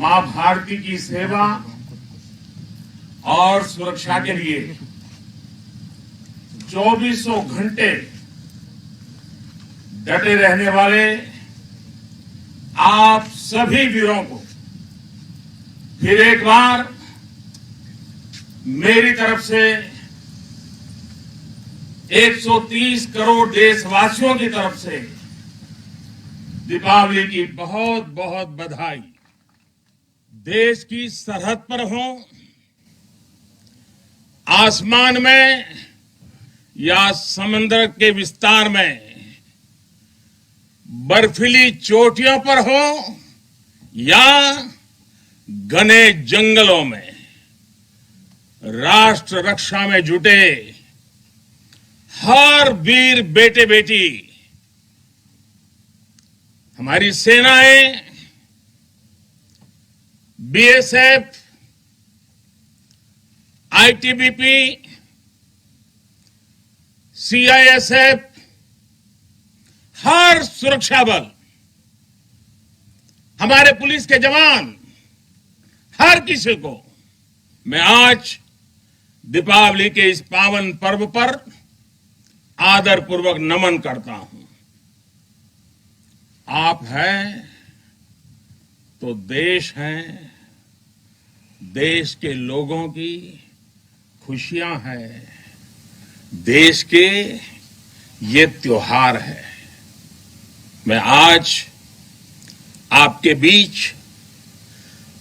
मां भारती की सेवा और सुरक्षा के लिए 24 घंटे डटे रहने वाले आप सभी वीरों को फिर एक बार मेरी तरफ से 130 करोड़ देशवासियों की तरफ से दीपावली की बहुत बहुत बधाई। देश की सरहद पर हो, आसमान में या समंदर के विस्तार में, बर्फीली चोटियों पर हो या घने जंगलों में, राष्ट्र रक्षा में जुटे हर वीर बेटे बेटी, हमारी सेनाएं, बीएसएफ, आईटीबीपी, सीआईएसएफ, हर सुरक्षा बल, हमारे पुलिस के जवान, हर किसी को मैं आज दीपावली के इस पावन पर्व पर आदरपूर्वक नमन करता हूं। आप हैं तो देश हैं, देश के लोगों की खुशियां हैं, देश के ये त्योहार है। मैं आज आपके बीच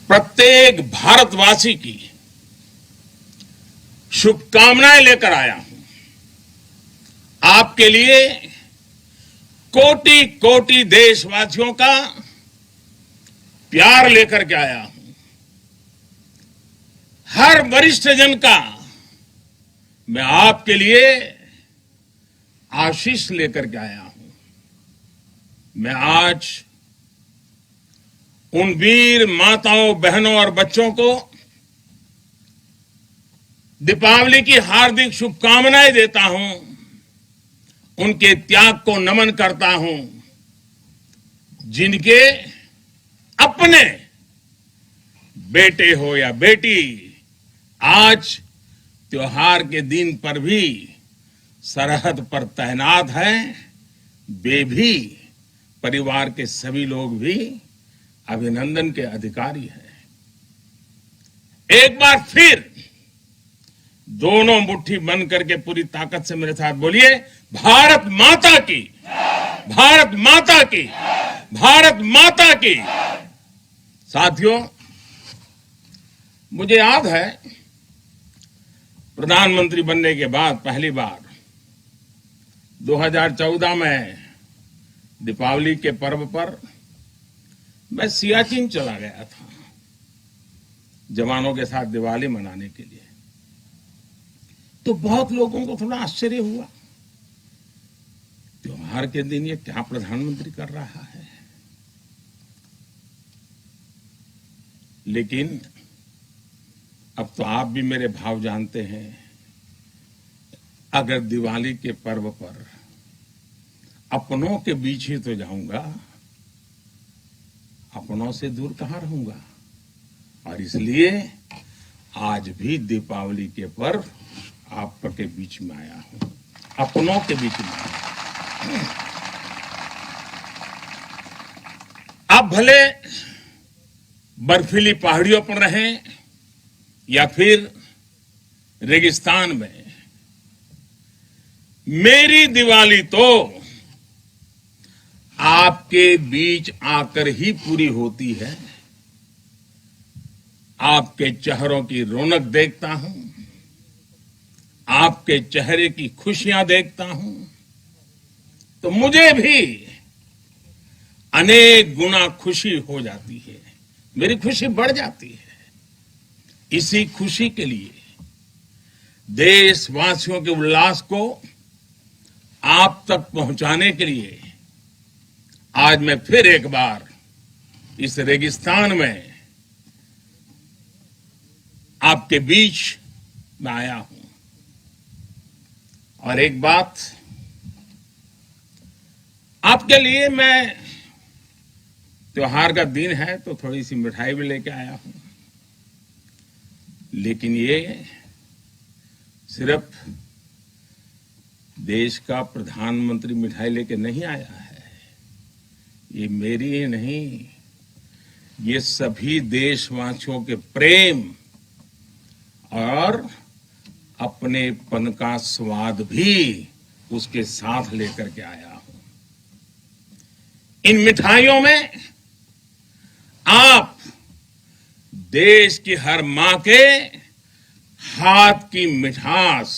प्रत्येक भारतवासी की शुभकामनाएं लेकर आया हूं। आपके लिए कोटि कोटि देशवासियों का प्यार लेकर के आया हूं। हर वरिष्ठ जन का मैं आपके लिए आशीष लेकर के आया हूं। मैं आज उन वीर माताओं, बहनों और बच्चों को दीपावली की हार्दिक शुभकामनाएं देता हूं, उनके त्याग को नमन करता हूं, जिनके अपने बेटे हो या बेटी आज त्योहार के दिन पर भी सरहद पर तैनात हैं। वे भी, परिवार के सभी लोग भी अभिनंदन के अधिकारी हैं। एक बार फिर दोनों मुट्ठी बंद करके पूरी ताकत से मेरे साथ बोलिए, भारत माता की, भारत माता की, भारत माता की। साथियों, मुझे याद है प्रधानमंत्री बनने के बाद पहली बार 2014 में दीपावली के पर्व पर मैं सियाचिन चला गया था जवानों के साथ दिवाली मनाने के लिए। तो बहुत लोगों को थोड़ा आश्चर्य हुआ, त्योहार के दिन ये क्या प्रधानमंत्री कर रहा है। लेकिन अब तो आप भी मेरे भाव जानते हैं। अगर दिवाली के पर्व पर अपनों के बीच ही तो जाऊंगा, अपनों से दूर कहां रहूंगा। और इसलिए आज भी दीपावली के पर्व आपके बीच में आया हूं, अपनों के बीच में आया हूं। आप भले बर्फीली पहाड़ियों पर रहें या फिर रेगिस्तान में, मेरी दिवाली तो आपके बीच आकर ही पूरी होती है। आपके चेहरों की रौनक देखता हूं, आपके चेहरे की खुशियां देखता हूं, तो मुझे भी अनेक गुना खुशी हो जाती है, मेरी खुशी बढ़ जाती है। इसी खुशी के लिए, देशवासियों के उल्लास को आप तक पहुंचाने के लिए आज मैं फिर एक बार इस रेगिस्तान में आपके बीच में आया हूं। और एक बात आपके लिए मैं त्योहार का दिन है तो थोड़ी सी मिठाई भी लेके आया हूं, लेकिन ये सिर्फ देश का प्रधानमंत्री मिठाई लेके नहीं आया है। ये मेरी ही नहीं, ये सभी देशवासियों के प्रेम और अपनेपन का स्वाद भी उसके साथ लेकर के आया हूं। इन मिठाइयों में आप देश की हर मां के हाथ की मिठास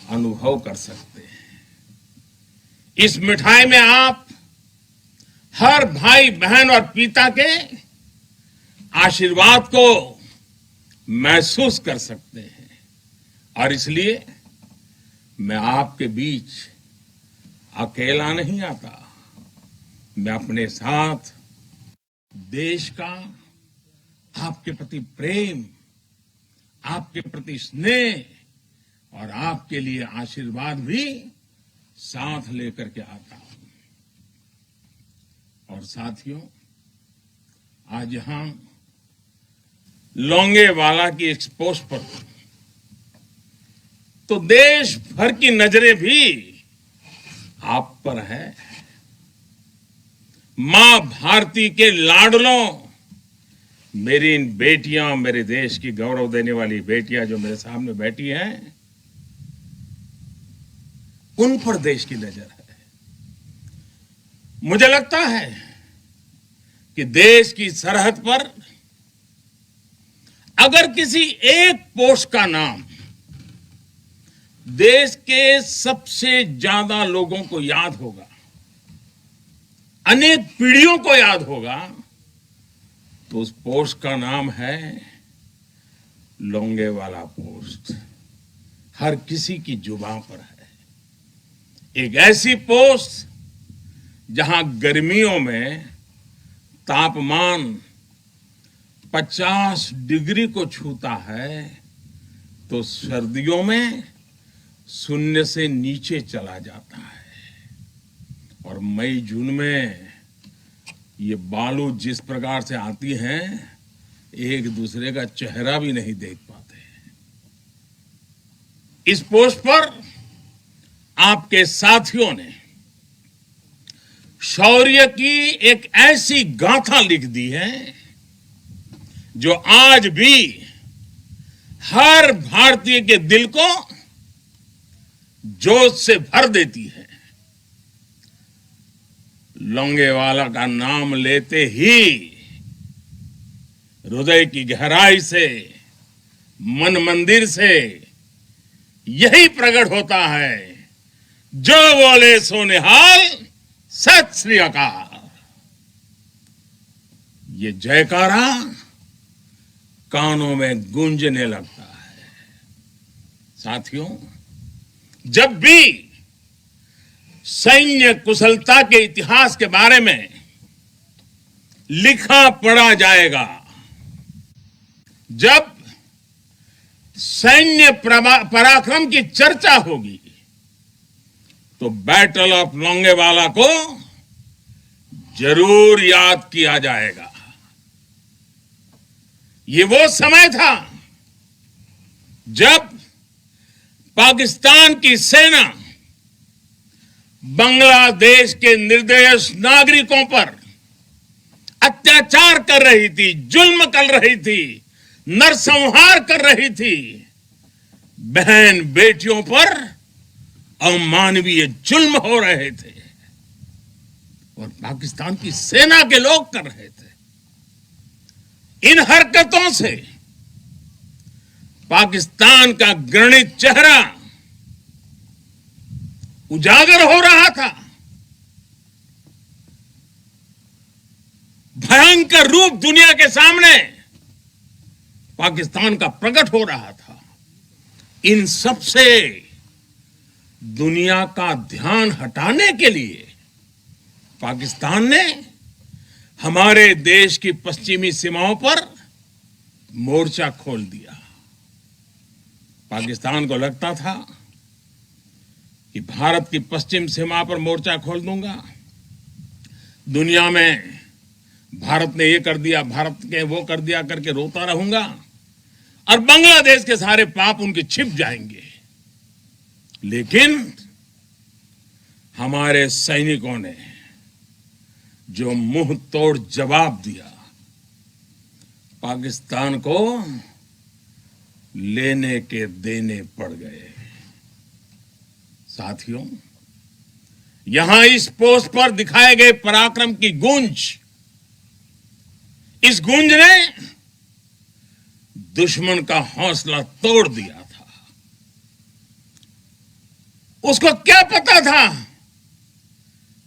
अनुभव कर सकते हैं। इस मिठाई में आप हर भाई बहन और पिता के आशीर्वाद को महसूस कर सकते हैं, और इसलिए मैं आपके बीच अकेला नहीं आता। मैं अपने साथ देश का आपके प्रति प्रेम, आपके प्रति स्नेह और आपके लिए आशीर्वाद भी साथ लेकर के आता हूं। और साथियों, आज यहां लोंगेवाला की एक पोस्ट पर तो देश भर की नजरें भी आप पर है। मां भारती के लाडलों, मेरी इन बेटियां, मेरे देश की गौरव देने वाली बेटियां जो मेरे सामने बैठी हैं, उन पर देश की नजर है। मुझे लगता है कि देश की सरहद पर अगर किसी एक पोस्ट का नाम देश के सबसे ज्यादा लोगों को याद होगा, अनेक पीढ़ियों को याद होगा, तो उस पोस्ट का नाम है लोंगेवाला पोस्ट। हर किसी की जुबान पर है। एक ऐसी पोस्ट जहां गर्मियों में तापमान 50 डिग्री को छूता है, तो सर्दियों में शून्य से नीचे चला जाता है। और मई जून में ये बालू जिस प्रकार से आती हैं, एक दूसरे का चेहरा भी नहीं देख पाते। इस पोस्ट पर आपके साथियों ने शौर्य की एक ऐसी गाथा लिख दी है जो आज भी हर भारतीय के दिल को जोश से भर देती है। लोंगेवाला का नाम लेते ही हृदय की गहराई से, मन मंदिर से यही प्रकट होता है, जो बोले सो निहाल, सत श्री अकाल। ये जयकारा कानों में गूंजने लगता है। साथियों, जब भी सैन्य कुशलता के इतिहास के बारे में लिखा पढ़ा जाएगा, जब सैन्य पराक्रम की चर्चा होगी, तो बैटल ऑफ लोंगेवाला को जरूर याद किया जाएगा। ये वो समय था जब पाकिस्तान की सेना बांग्लादेश के निर्दोष नागरिकों पर अत्याचार कर रही थी, जुल्म कर रही थी, नरसंहार कर रही थी। बहन बेटियों पर अमानवीय जुल्म हो रहे थे और पाकिस्तान की सेना के लोग कर रहे थे। इन हरकतों से पाकिस्तान का घृणित चेहरा उजागर हो रहा था। भयंकर रूप दुनिया के सामने पाकिस्तान का प्रकट हो रहा था। इन सब से दुनिया का ध्यान हटाने के लिए पाकिस्तान ने हमारे देश की पश्चिमी सीमाओं पर मोर्चा खोल दिया। पाकिस्तान को लगता था कि भारत की पश्चिम सीमा पर मोर्चा खोल दूंगा, दुनिया में भारत ने ये कर दिया, भारत के वो कर दिया करके रोता रहूंगा और बांग्लादेश के सारे पाप उनके छिप जाएंगे। लेकिन हमारे सैनिकों ने जो मुंह तोड़ जवाब दिया, पाकिस्तान को लेने के देने पड़ गए। साथियों, यहां इस पोस्ट पर दिखाए गए पराक्रम की गूंज, इस गूंज ने दुश्मन का हौसला तोड़ दिया था। उसको क्या पता था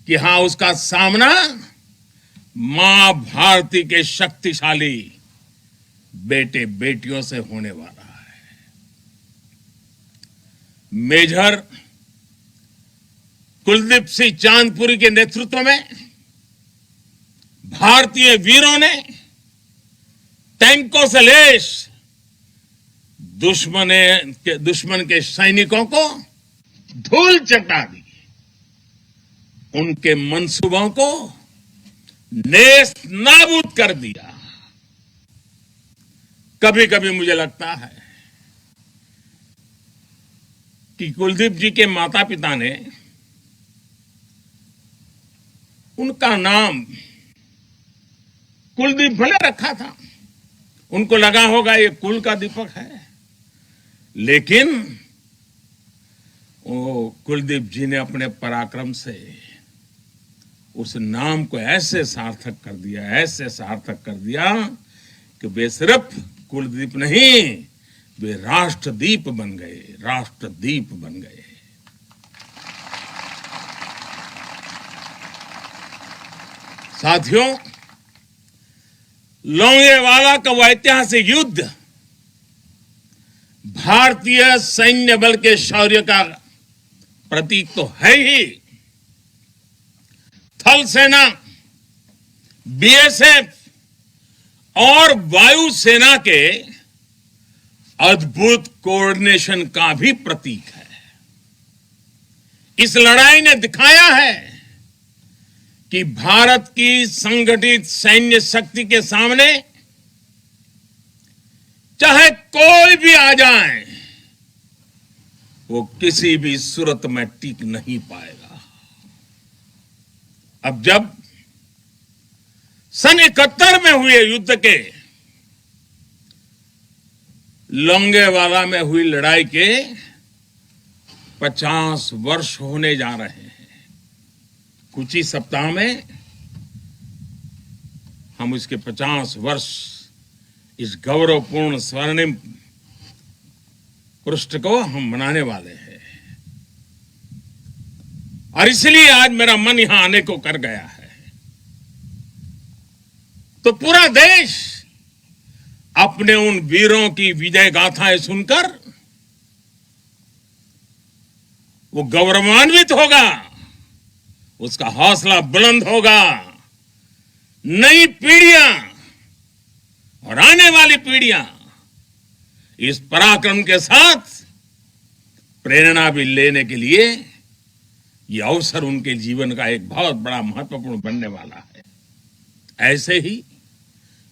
कि हां, उसका सामना मां भारती के शक्तिशाली बेटे बेटियों से होने वाला है। मेजर कुलदीप सिंह चांदपुरी के नेतृत्व में भारतीय वीरों ने टैंकों से लैस दुश्मन के सैनिकों को धूल चटा दी, उनके मंसूबों को नेस्त नाबूद कर दिया। कभी कभी मुझे लगता है कि कुलदीप जी के माता पिता ने उनका नाम कुलदीप भले रखा था, उनको लगा होगा ये कुल का दीपक है, लेकिन वो कुलदीप जी ने अपने पराक्रम से उस नाम को ऐसे सार्थक कर दिया, ऐसे सार्थक कर दिया कि वे सिर्फ कुलदीप नहीं, वे राष्ट्रदीप बन गए, राष्ट्रदीप बन गए। साथियों, लोंगेवाला का वह ऐतिहासिक युद्ध भारतीय सैन्य बल के शौर्य का प्रतीक तो है ही। थल सेना, बीएसएफ और वायुसेना के अद्भुत कोऑर्डिनेशन का भी प्रतीक है। इस लड़ाई ने दिखाया है कि भारत की संगठित सैन्य शक्ति के सामने चाहे कोई भी आ जाए, वो किसी भी सूरत में टिक नहीं पाएगा। अब जब सन 71 में हुए युद्ध के, लोंगेवाला में हुई लड़ाई के 50 वर्ष होने जा रहे हैं। कुछ ही सप्ताह में हम इसके 50 वर्ष, इस गौरवपूर्ण स्वर्णिम पृष्ठ को हम मनाने वाले हैं। और इसलिए आज मेरा मन यहां आने को कर गया है। तो पूरा देश अपने उन वीरों की विजय गाथाएं सुनकर वो गौरवान्वित होगा, उसका हौसला बुलंद होगा। नई पीढ़ियां और आने वाली पीढ़ियां इस पराक्रम के साथ प्रेरणा भी लेने के लिए ये अवसर उनके जीवन का एक बहुत बड़ा महत्वपूर्ण बनने वाला है। ऐसे ही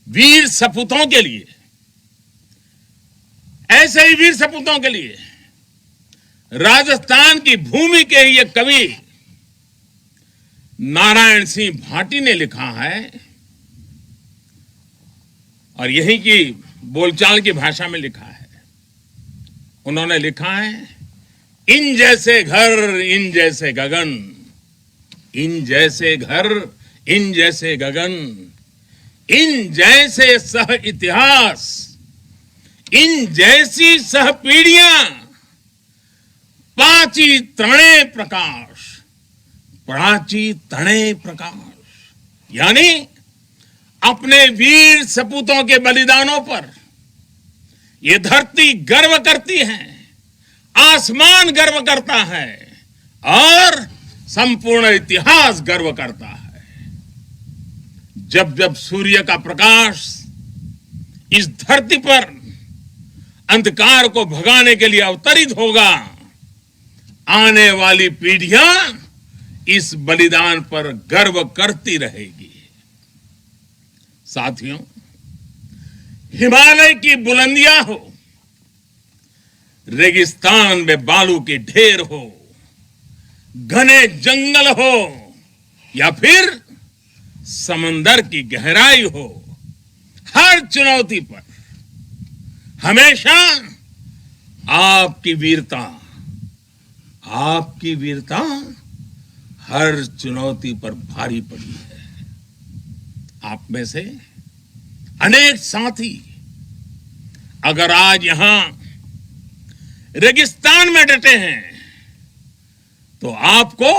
वीर सपूतों के लिए, ऐसे ही वीर सपूतों के लिए राजस्थान की भूमि के ही एक कवि नारायण सिंह भाटी ने लिखा है, और यही की बोलचाल की भाषा में लिखा है। उन्होंने लिखा है, इन जैसे घर, इन जैसे गगन, इन जैसे घर, इन जैसे गगन, इन जैसे सह इतिहास, इन जैसी सह पीढ़ियां, पाची तणे प्रकाश, प्राची तणे प्रकाश। यानी अपने वीर सपूतों के बलिदानों पर ये धरती गर्व करती है, आसमान गर्व करता है और संपूर्ण इतिहास गर्व करता है। जब जब सूर्य का प्रकाश इस धरती पर अंधकार को भगाने के लिए अवतरित होगा, आने वाली पीढ़ियां इस बलिदान पर गर्व करती रहेगी। साथियों, हिमालय की बुलंदियां हो, रेगिस्तान में बालू के ढेर हो, घने जंगल हो या फिर समंदर की गहराई हो, हर चुनौती पर हमेशा आपकी वीरता हर चुनौती पर भारी पड़ी है। आप में से अनेक साथी अगर आज यहां रेगिस्तान में डटे हैं तो आपको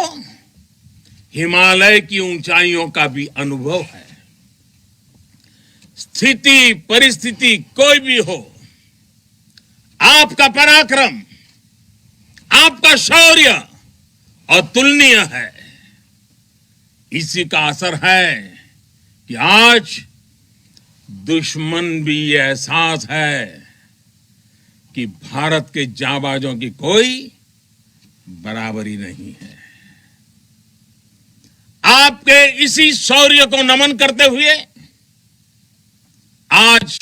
हिमालय की ऊंचाइयों का भी अनुभव है। स्थिति परिस्थिति कोई भी हो, आपका पराक्रम, आपका शौर्य अतुलनीय है। इसी का असर है कि आज दुश्मन भी ये एहसास है कि भारत के जांबाजों की कोई बराबरी नहीं है। आपके इसी शौर्य को नमन करते हुए आज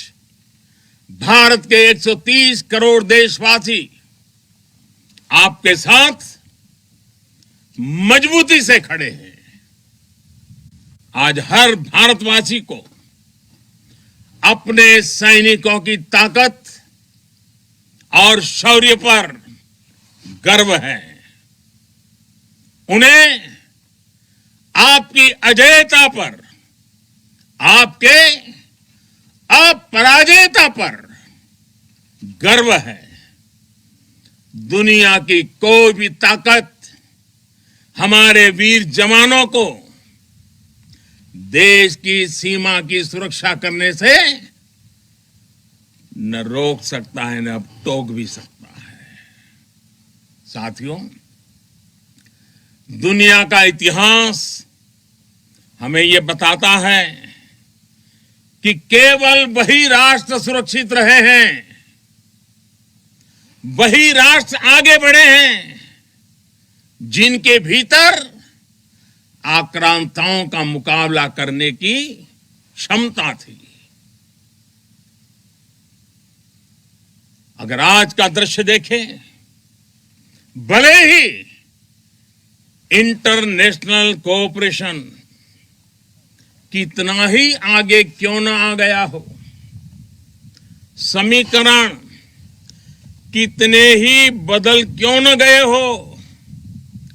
भारत के 130 करोड़ देशवासी आपके साथ मजबूती से खड़े हैं। आज हर भारतवासी को अपने सैनिकों की ताकत और शौर्य पर गर्व है। उन्हें आपकी अजेयता पर, आपके अपराजेयता पर गर्व है। दुनिया की कोई भी ताकत हमारे वीर जवानों को देश की सीमा की सुरक्षा करने से न रोक सकता है, न टोक भी सकता है। साथियों, दुनिया का इतिहास हमें यह बताता है कि केवल वही राष्ट्र सुरक्षित रहे हैं, वही राष्ट्र आगे बढ़े हैं जिनके भीतर आक्रांताओं का मुकाबला करने की क्षमता थी। अगर आज का दृश्य देखें, भले ही इंटरनेशनल कोऑपरेशन कितना ही आगे क्यों न आ गया हो, समीकरण कितने ही बदल क्यों न गए हो,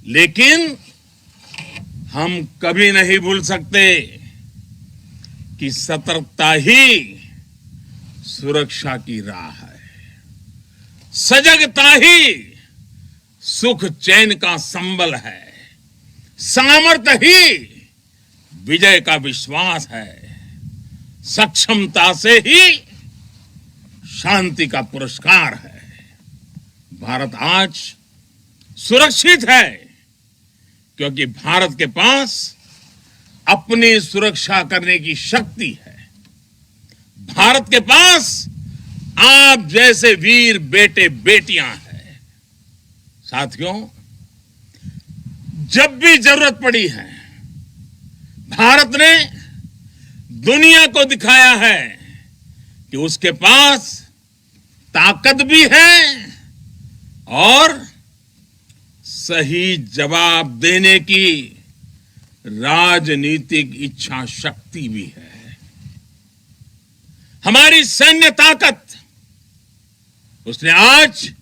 लेकिन हम कभी नहीं भूल सकते कि सतर्कता ही सुरक्षा की राह है। सजगता ही सुख चैन का संबल है। सामर्थ्य ही विजय का विश्वास है। सक्षमता से ही शांति का पुरस्कार है। भारत आज सुरक्षित है क्योंकि भारत के पास अपनी सुरक्षा करने की शक्ति है। भारत के पास आप जैसे वीर बेटे बेटियां हैं। साथियों, जब भी जरूरत पड़ी है, भारत ने दुनिया को दिखाया है कि उसके पास ताकत भी है और सही जवाब देने की राजनीतिक इच्छा शक्ति भी है। हमारी सैन्य ताकत, उसने आज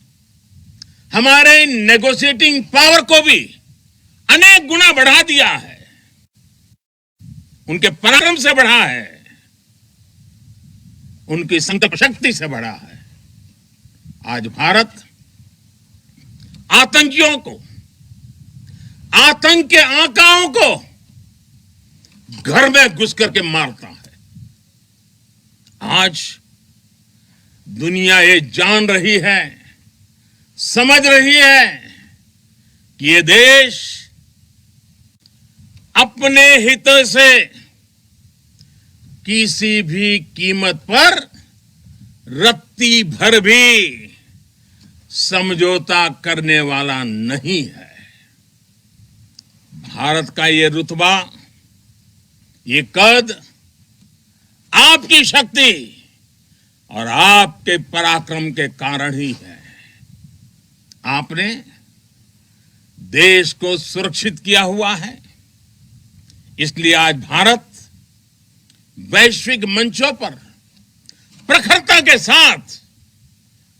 हमारे नेगोशिएटिंग पावर को भी अनेक गुना बढ़ा दिया है। उनके पराक्रम से बढ़ा है, उनकी संकल्प शक्ति से बढ़ा है। आज भारत आतंकियों को, आतंक के आकाओं को घर में घुस करके मारता है। आज दुनिया ये जान रही है, समझ रही है कि ये देश अपने हित से किसी भी कीमत पर रत्ती भर भी समझौता करने वाला नहीं है। भारत का ये रुतबा, ये कद आपकी शक्ति और आपके पराक्रम के कारण ही है। आपने देश को सुरक्षित किया हुआ है, इसलिए आज भारत वैश्विक मंचों पर प्रखरता के साथ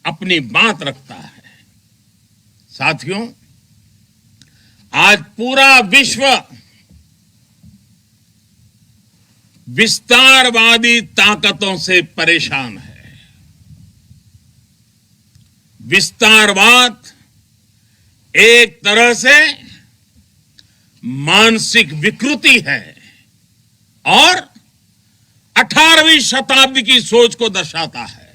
अपनी बात रखता है। साथियों, आज पूरा विश्व विस्तारवादी ताकतों से परेशान है। विस्तारवाद एक तरह से मानसिक विकृति है और 18वीं शताब्दी की सोच को दर्शाता है।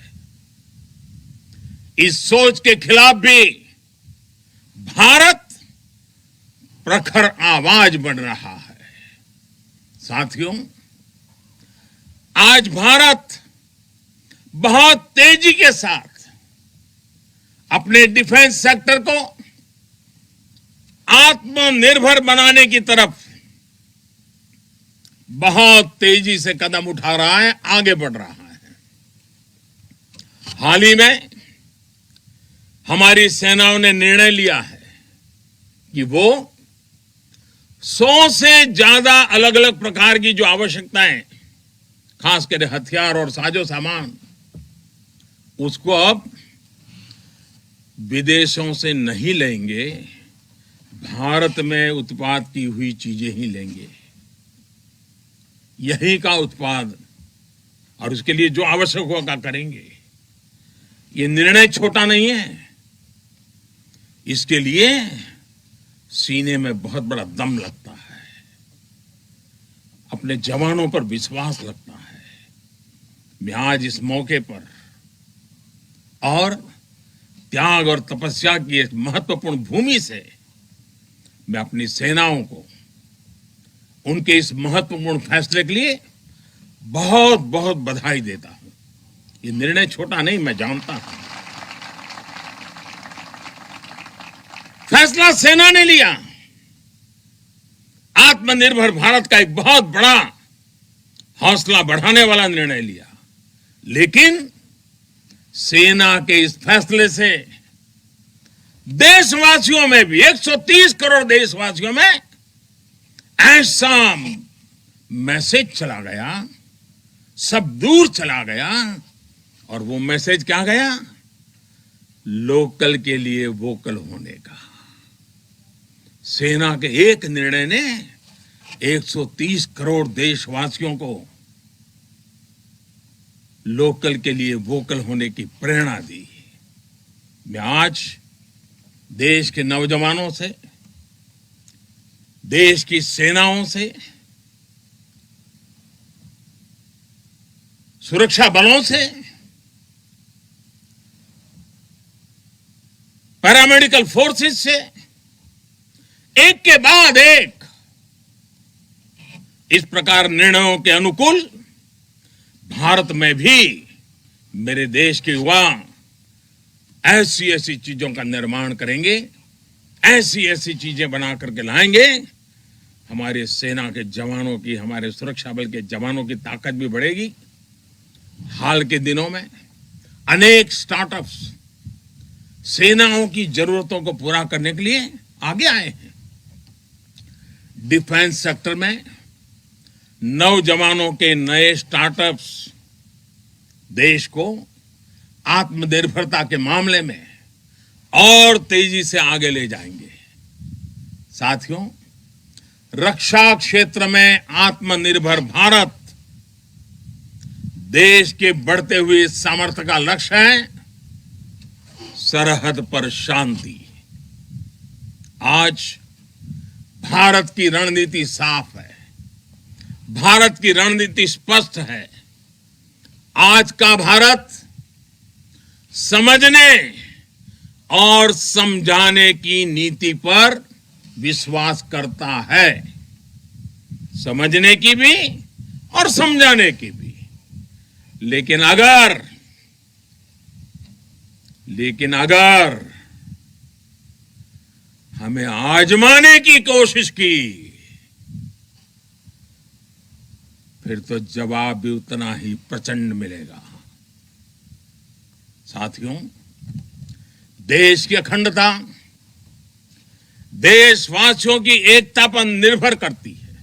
इस सोच के खिलाफ भी भारत प्रखर आवाज बन रहा है। साथियों, आज भारत बहुत तेजी के साथ अपने डिफेंस सेक्टर को आत्मनिर्भर बनाने की तरफ बहुत तेजी से कदम उठा रहा है, आगे बढ़ रहा है। हाल ही में हमारी सेनाओं ने निर्णय लिया है कि वो 100 से ज्यादा अलग अलग प्रकार की जो आवश्यकताएं, खासकर हथियार और साजो सामान, उसको अब विदेशों से नहीं लेंगे, भारत में उत्पाद की हुई चीजें ही लेंगे। यही का उत्पाद और उसके लिए जो आवश्यक होगा करेंगे। ये निर्णय छोटा नहीं है, इसके लिए सीने में बहुत बड़ा दम लगता है, अपने जवानों पर विश्वास लगता है। मैं आज इस मौके पर और त्याग और तपस्या की एक महत्वपूर्ण भूमि से मैं अपनी सेनाओं को उनके इस महत्वपूर्ण फैसले के लिए बहुत बहुत बधाई देता हूं। ये निर्णय छोटा नहीं, मैं जानता हूं। फैसला सेना ने लिया, आत्मनिर्भर भारत का एक बहुत बड़ा हौसला बढ़ाने वाला निर्णय लिया, लेकिन सेना के इस फैसले से देशवासियों में भी, 130 करोड़ देशवासियों में ऐसा मैसेज चला गया, सब दूर चला गया। और वो मैसेज क्या गया? लोकल के लिए वोकल होने का। सेना के एक निर्णय ने 130 करोड़ देशवासियों को लोकल के लिए वोकल होने की प्रेरणा दी। मैं आज देश के नौजवानों से, देश की सेनाओं से, सुरक्षा बलों से, पैरामेडिकल फोर्सेस से एक के बाद एक इस प्रकार निर्णयों के अनुकूल भारत में भी मेरे देश के युवा ऐसी ऐसी चीजों का निर्माण करेंगे, ऐसी ऐसी चीजें बना करके लाएंगे। हमारे सेना के जवानों की, हमारे सुरक्षा बल के जवानों की ताकत भी बढ़ेगी। हाल के दिनों में अनेक स्टार्टअप्स सेनाओं की जरूरतों को पूरा करने के लिए आगे आए हैं। डिफेंस सेक्टर में नौजवानों के नए स्टार्टअप्स देश को आत्मनिर्भरता के मामले में और तेजी से आगे ले जाएंगे। साथियों, रक्षा क्षेत्र में आत्मनिर्भर भारत देश के बढ़ते हुए सामर्थ्य का लक्ष्य है। सरहद पर शांति। आज भारत की रणनीति साफ है, भारत की रणनीति स्पष्ट है। आज का भारत समझने और समझाने की नीति पर विश्वास करता है, समझने की भी और समझाने की भी। लेकिन अगर हमें आजमाने की कोशिश की, फिर तो जवाब भी उतना ही प्रचंड मिलेगा। साथियों, देश की अखंडता देशवासियों की एकता पर निर्भर करती है।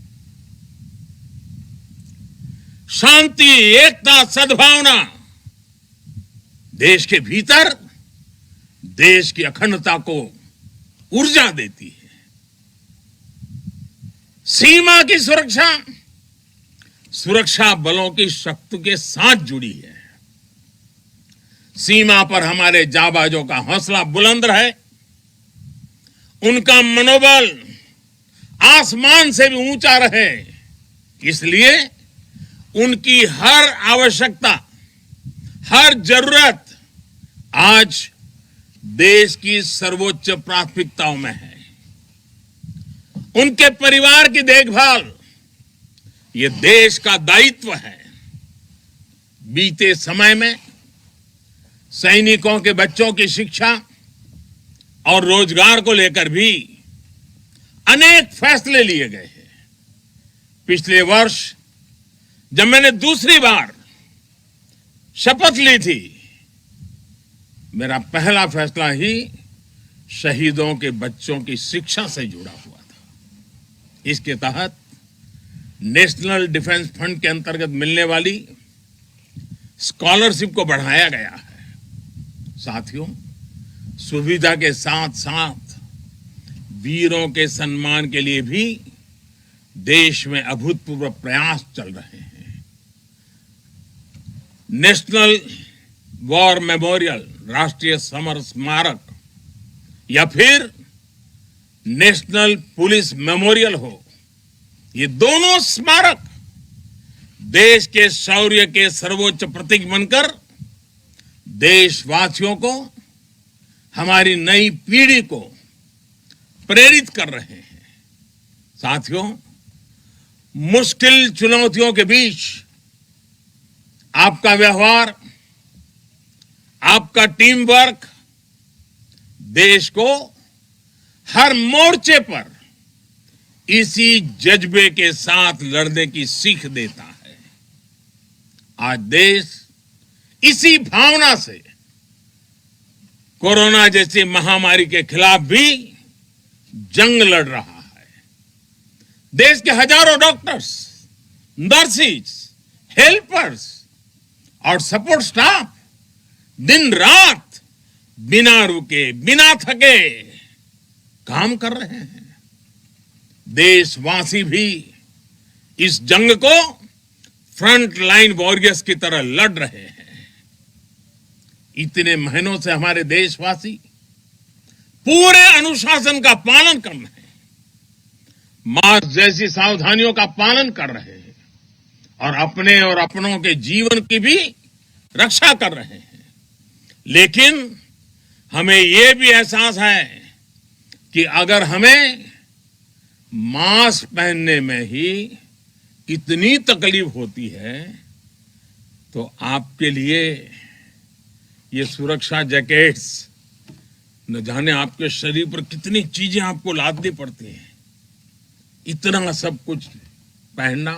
शांति, एकता, सद्भावना देश के भीतर देश की अखंडता को ऊर्जा देती है। सीमा की सुरक्षा सुरक्षा बलों की शक्ति के साथ जुड़ी है। सीमा पर हमारे जाबाजों का हौसला बुलंद रहे, उनका मनोबल आसमान से भी ऊंचा रहे, इसलिए उनकी हर आवश्यकता, हर जरूरत आज देश की सर्वोच्च प्राथमिकताओं में है। उनके परिवार की देखभाल ये देश का दायित्व है। बीते समय में सैनिकों के बच्चों की शिक्षा और रोजगार को लेकर भी अनेक फैसले लिए गए हैं। पिछले वर्ष जब मैंने दूसरी बार शपथ ली थी, मेरा पहला फैसला ही शहीदों के बच्चों की शिक्षा से जुड़ा हुआ था। इसके तहत नेशनल डिफेंस फंड के अंतर्गत मिलने वाली स्कॉलरशिप को बढ़ाया गया है। साथियों, सुविधा के साथ साथ वीरों के सम्मान के लिए भी देश में अभूतपूर्व प्रयास चल रहे हैं। नेशनल वॉर मेमोरियल, राष्ट्रीय समर स्मारक, या फिर नेशनल पुलिस मेमोरियल हो, ये दोनों स्मारक देश के शौर्य के सर्वोच्च प्रतीक बनकर देशवासियों को, हमारी नई पीढ़ी को प्रेरित कर रहे हैं। साथियों, मुश्किल चुनौतियों के बीच आपका व्यवहार, आपका टीम वर्क देश को हर मोर्चे पर इसी जज्बे के साथ लड़ने की सीख देता है। आज देश इसी भावना से कोरोना जैसी महामारी के खिलाफ भी जंग लड़ रहा है। देश के हजारों डॉक्टर्स, नर्सिस, हेल्पर्स और सपोर्ट स्टाफ दिन रात बिना रुके, बिना थके काम कर रहे हैं। देशवासी भी इस जंग को फ्रंट लाइन वॉरियर्स की तरह लड़ रहे हैं। इतने महीनों से हमारे देशवासी पूरे अनुशासन का पालन कर रहे हैं, मास्क जैसी सावधानियों का पालन कर रहे हैं और अपने और अपनों के जीवन की भी रक्षा कर रहे हैं। लेकिन हमें यह भी एहसास है कि अगर हमें मास्क पहनने में ही इतनी तकलीफ होती है, तो आपके लिए ये सुरक्षा जैकेट्स न जाने आपके शरीर पर कितनी चीजें आपको लादनी पड़ती हैं। इतना सब कुछ पहनना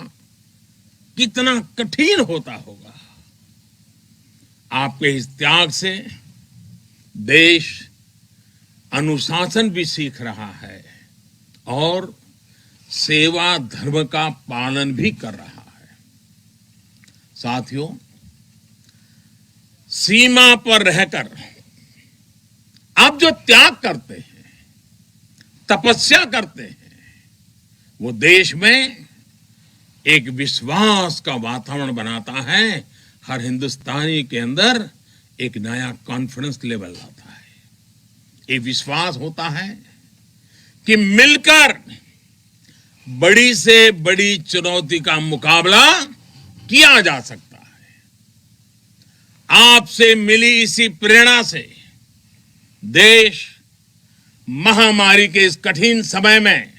कितना कठिन होता होगा। आपके इस त्याग से देश अनुशासन भी सीख रहा है और सेवा धर्म का पालन भी कर रहा है। साथियों, सीमा पर रहकर आप जो त्याग करते हैं, तपस्या करते हैं, वो देश में एक विश्वास का वातावरण बनाता है। हर हिंदुस्तानी के अंदर एक नया कॉन्फिडेंस लेवल आता है। एक विश्वास होता है कि मिलकर बड़ी से बड़ी चुनौती का मुकाबला किया जा सकता है। आपसे मिली इसी प्रेरणा से देश महामारी के इस कठिन समय में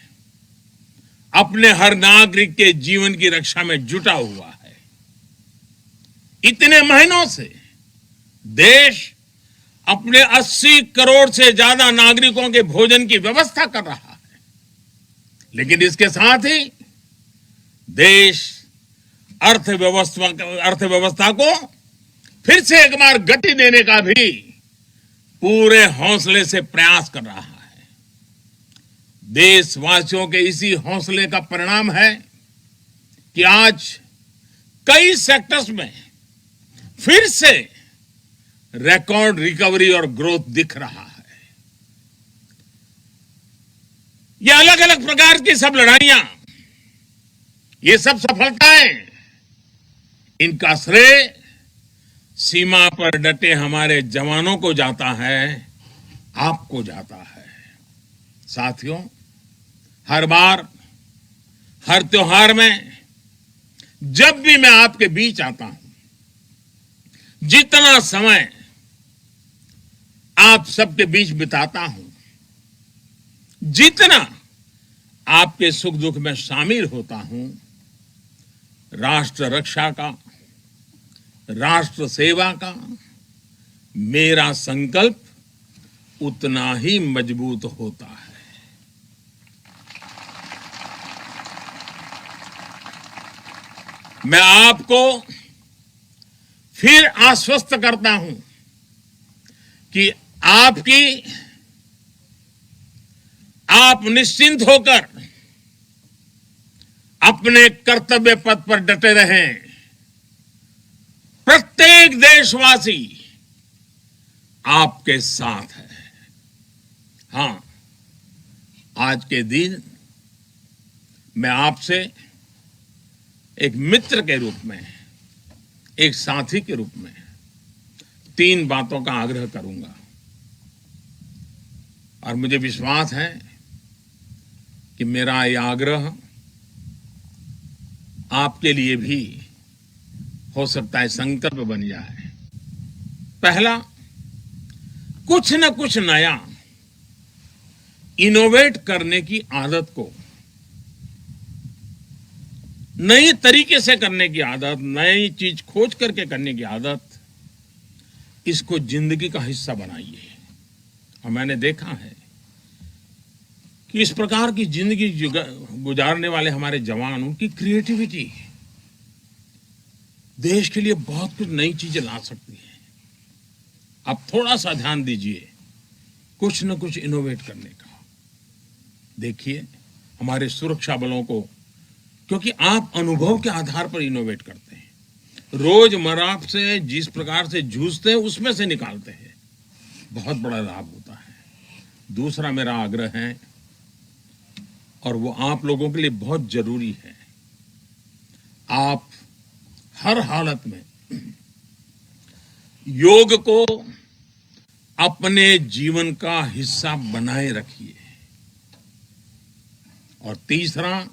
अपने हर नागरिक के जीवन की रक्षा में जुटा हुआ है। इतने महीनों से देश अपने 80 करोड़ से ज्यादा नागरिकों के भोजन की व्यवस्था कर रहा है, लेकिन इसके साथ ही देश अर्थव्यवस्था को फिर से एक बार गति देने का भी पूरे हौसले से प्रयास कर रहा है। देशवासियों के इसी हौसले का परिणाम है कि आज कई सेक्टर्स में फिर से रिकॉर्ड रिकवरी और ग्रोथ दिख रहा है। ये अलग अलग प्रकार की सब लड़ाइयां, ये सब सफलताएं, इनका श्रेय सीमा पर डटे हमारे जवानों को जाता है, आपको जाता है। साथियों, हर बार, हर त्योहार में जब भी मैं आपके बीच आता हूं, जितना समय आप सबके बीच बिताता हूं, जितना आपके सुख दुख में शामिल होता हूं, राष्ट्र रक्षा का, राष्ट्र सेवा का मेरा संकल्प उतना ही मजबूत होता है। मैं आपको फिर आश्वस्त करता हूं कि आप निश्चिंत होकर अपने कर्तव्य पथ पर डटे रहें। प्रत्येक देशवासी आपके साथ है। हां, आज के दिन मैं आपसे एक मित्र के रूप में, एक साथी के रूप में 3 बातों का आग्रह करूंगा और मुझे विश्वास है कि मेरा यह आग्रह आपके लिए भी हो सकता है संकल्प बन जाए। पहला, कुछ न कुछ नया इनोवेट करने की आदत को, नई तरीके से करने की आदत, नई चीज खोज करके करने की आदत, इसको जिंदगी का हिस्सा बनाइए। और मैंने देखा है कि इस प्रकार की जिंदगी गुजारने वाले हमारे जवान, उनकी क्रिएटिविटी देश के लिए बहुत कुछ नई चीजें ला सकती है। आप थोड़ा सा ध्यान दीजिए कुछ न कुछ इनोवेट करने का। देखिए हमारे सुरक्षा बलों को, क्योंकि आप अनुभव के आधार पर इनोवेट करते हैं, रोजमर्रा से जिस प्रकार से जूझते हैं उसमें से निकालते हैं, बहुत बड़ा लाभ होता है। दूसरा मेरा आग्रह है, और वो आप लोगों के लिए बहुत जरूरी है, आप हर हालत में योग को अपने जीवन का हिस्सा बनाए रखिए। और तीसरा,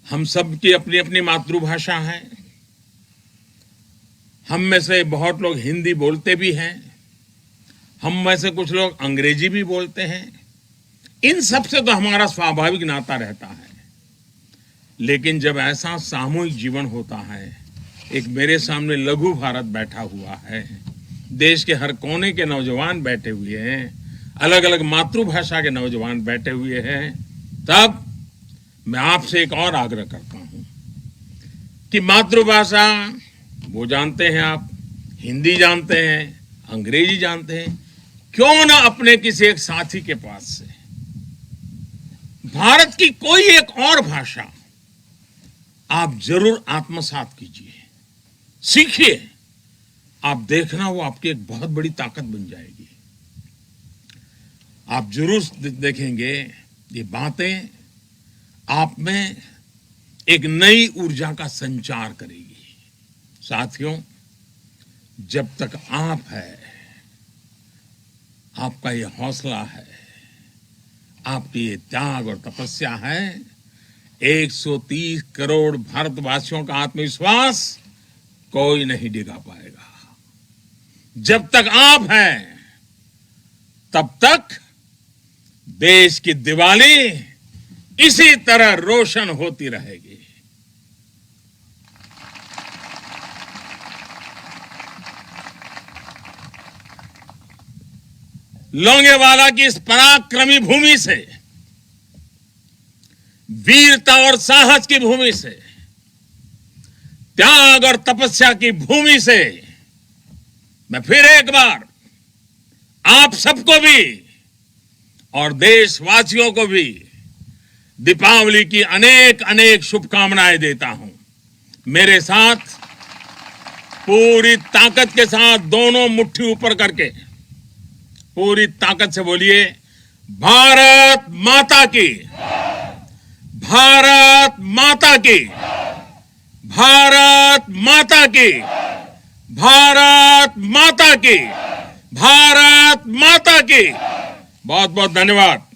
हम सब की अपनी अपनी मातृभाषा है। हम में से बहुत लोग हिंदी बोलते भी हैं, हम में से कुछ लोग अंग्रेजी भी बोलते हैं। इन सब से तो हमारा स्वाभाविक नाता रहता है। लेकिन जब ऐसा सामूहिक जीवन होता है, एक मेरे सामने लघु भारत बैठा हुआ है, देश के हर कोने के नौजवान बैठे हुए हैं, अलग अलग मातृभाषा के नौजवान बैठे हुए हैं, तब मैं आपसे एक और आग्रह करता हूं कि मातृभाषा वो जानते हैं आप, हिंदी जानते हैं, अंग्रेजी जानते हैं, क्यों ना अपने किसी एक साथी के पास से भारत की कोई एक और भाषा आप जरूर आत्मसात कीजिए, सीखिए। आप देखना वो आपकी एक बहुत बड़ी ताकत बन जाएगी। आप जरूर देखेंगे ये बातें आप में एक नई ऊर्जा का संचार करेगी। साथियों, जब तक आप है, आपका ये हौसला है, आपकी ये त्याग और तपस्या है, 130 करोड़ भारतवासियों का आत्मविश्वास कोई नहीं डिगा पाएगा। जब तक आप हैं, तब तक देश की दिवाली इसी तरह रोशन होती रहेगी। लोंगेवाला की इस पराक्रमी भूमि से, वीरता और साहस की भूमि से त्याग और तपस्या की भूमि से मैं फिर एक बार आप सबको भी और देशवासियों को भी दीपावली की अनेक अनेक शुभकामनाएं देता हूं। मेरे साथ पूरी ताकत के साथ दोनों मुट्ठी ऊपर करके पूरी ताकत से बोलिए, भारत माता की, भारत माता की, भारत माता की, भारत माता की, भारत माता की। बहुत बहुत धन्यवाद।